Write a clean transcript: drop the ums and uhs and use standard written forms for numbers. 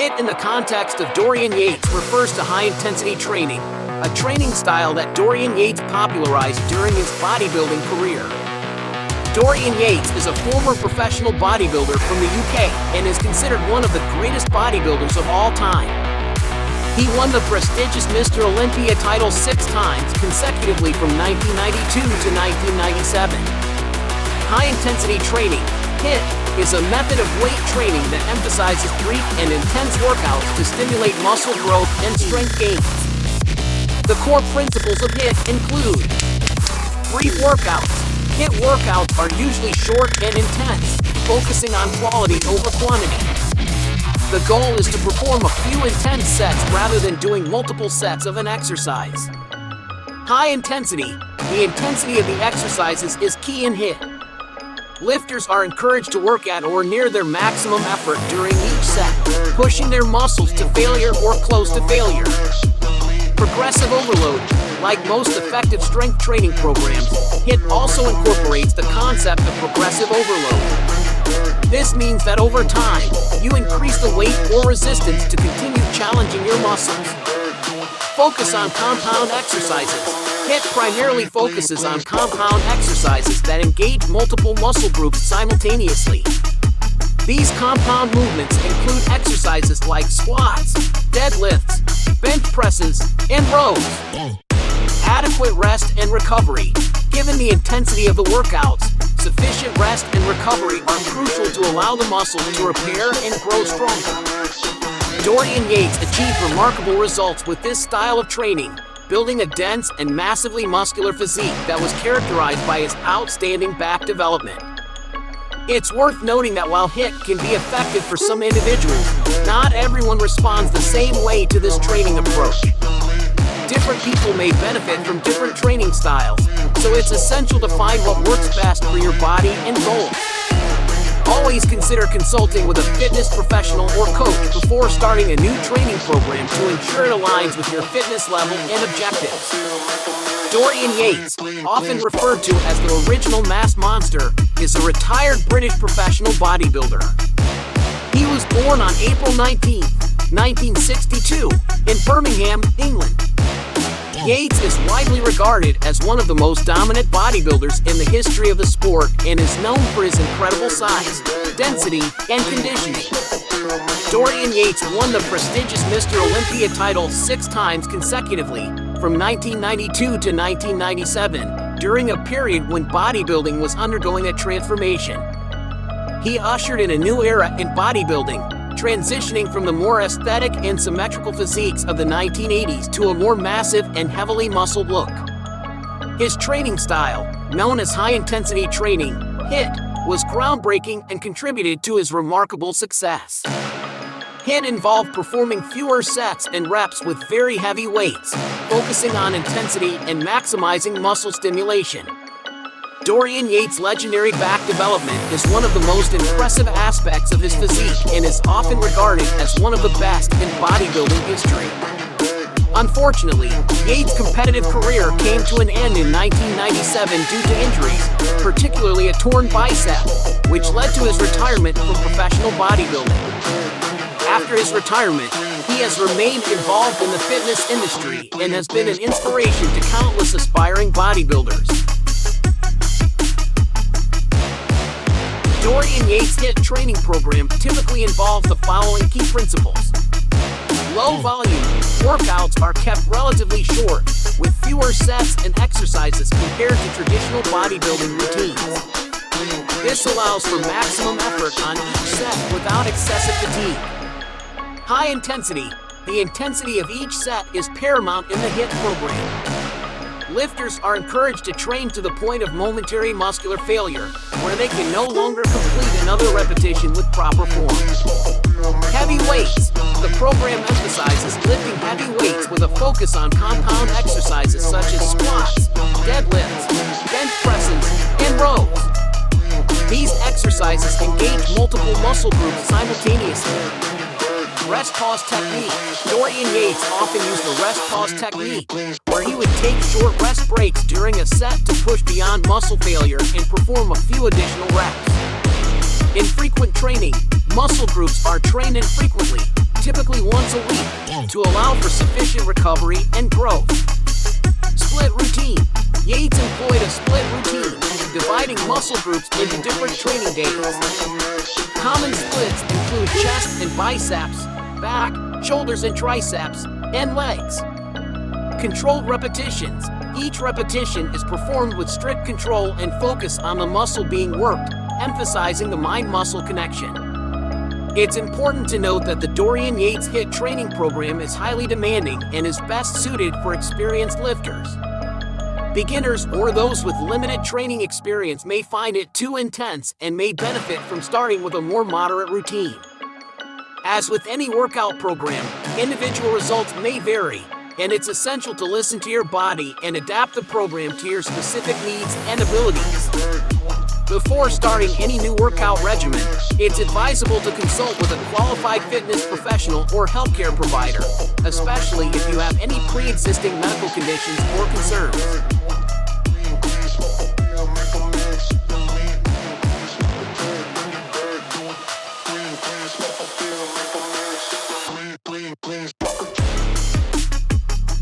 HIT in the context of Dorian Yates refers to high-intensity training, a training style that Dorian Yates popularized during his bodybuilding career. Dorian Yates is a former professional bodybuilder from the UK and is considered one of the greatest bodybuilders of all time. He won the prestigious Mr. Olympia title 6 times consecutively from 1992 to 1997. High-intensity training, HIT, is a method of weight training that emphasizes brief and intense workouts to stimulate muscle growth and strength gains. The core principles of HIT include brief workouts. HIT workouts are usually short and intense, focusing on quality over quantity. The goal is to perform a few intense sets rather than doing multiple sets of an exercise. High intensity. The intensity of the exercises is key in HIT. Lifters are encouraged to work at or near their maximum effort during each set, pushing their muscles to failure or close to failure. Progressive overload. Like most effective strength training programs, HIT also incorporates the concept of progressive overload. This means that over time, you increase the weight or resistance to continue challenging your muscles. Focus on compound exercises. HIT primarily focuses on compound exercises that engage multiple muscle groups simultaneously. These compound movements include exercises like squats, deadlifts, bench presses, and rows. Adequate rest and recovery. Given the intensity of the workouts, sufficient rest and recovery are crucial to allow the muscles to repair and grow stronger. Dorian Yates achieved remarkable results with this style of training, building a dense and massively muscular physique that was characterized by his outstanding back development. It's worth noting that while HIT can be effective for some individuals, not everyone responds the same way to this training approach. Different people may benefit from different training styles, so it's essential to find what works best for your body and goals. Always consider consulting with a fitness professional or coach before starting a new training program to ensure it aligns with your fitness level and objectives. Dorian Yates, often referred to as the original mass monster, is a retired British professional bodybuilder. He was born on April 19, 1962, in Birmingham, England. Yates is widely regarded as one of the most dominant bodybuilders in the history of the sport and is known for his incredible size, density, and conditioning. Dorian Yates won the prestigious Mr. Olympia title 6 times consecutively, from 1992 to 1997, during a period when bodybuilding was undergoing a transformation. He ushered in a new era in bodybuilding, transitioning from the more aesthetic and symmetrical physiques of the 1980s to a more massive and heavily muscled look. His training style, known as high-intensity training, HIT, was groundbreaking and contributed to his remarkable success. HIT involved performing fewer sets and reps with very heavy weights, focusing on intensity and maximizing muscle stimulation. Dorian Yates' legendary back development is one of the most impressive aspects of his physique and is often regarded as one of the best in bodybuilding history. Unfortunately, Yates' competitive career came to an end in 1997 due to injuries, particularly a torn bicep, which led to his retirement from professional bodybuilding. After his retirement, he has remained involved in the fitness industry and has been an inspiration to countless aspiring bodybuilders. Dorian Yates' HIT training program typically involves the following key principles. Low volume. Workouts are kept relatively short, with fewer sets and exercises compared to traditional bodybuilding routines. This allows for maximum effort on each set without excessive fatigue. High intensity. The intensity of each set is paramount in the HIT program. Lifters are encouraged to train to the point of momentary muscular failure, where they can no longer complete another repetition with proper form. Heavy weights. The program emphasizes lifting heavy weights with a focus on compound exercises such as squats, deadlifts, bench presses, and rows. These exercises engage multiple muscle groups simultaneously. Rest pause technique. Dorian Yates often used the rest pause technique, where he would take short rest breaks during a set to push beyond muscle failure and perform a few additional reps. In frequent training, muscle groups are trained infrequently, typically once a week, to allow for sufficient recovery and growth. Split routine. Yates employed a split routine, dividing muscle groups into different training days. Common splits include chest and biceps, back, shoulders and triceps, and legs. Controlled repetitions. Each repetition is performed with strict control and focus on the muscle being worked, emphasizing the mind-muscle connection. It's important to note that the Dorian Yates HIT training program is highly demanding and is best suited for experienced lifters. Beginners or those with limited training experience may find it too intense and may benefit from starting with a more moderate routine. As with any workout program, individual results may vary, and it's essential to listen to your body and adapt the program to your specific needs and abilities. Before starting any new workout regimen, it's advisable to consult with a qualified fitness professional or healthcare provider, especially if you have any pre-existing medical conditions or concerns.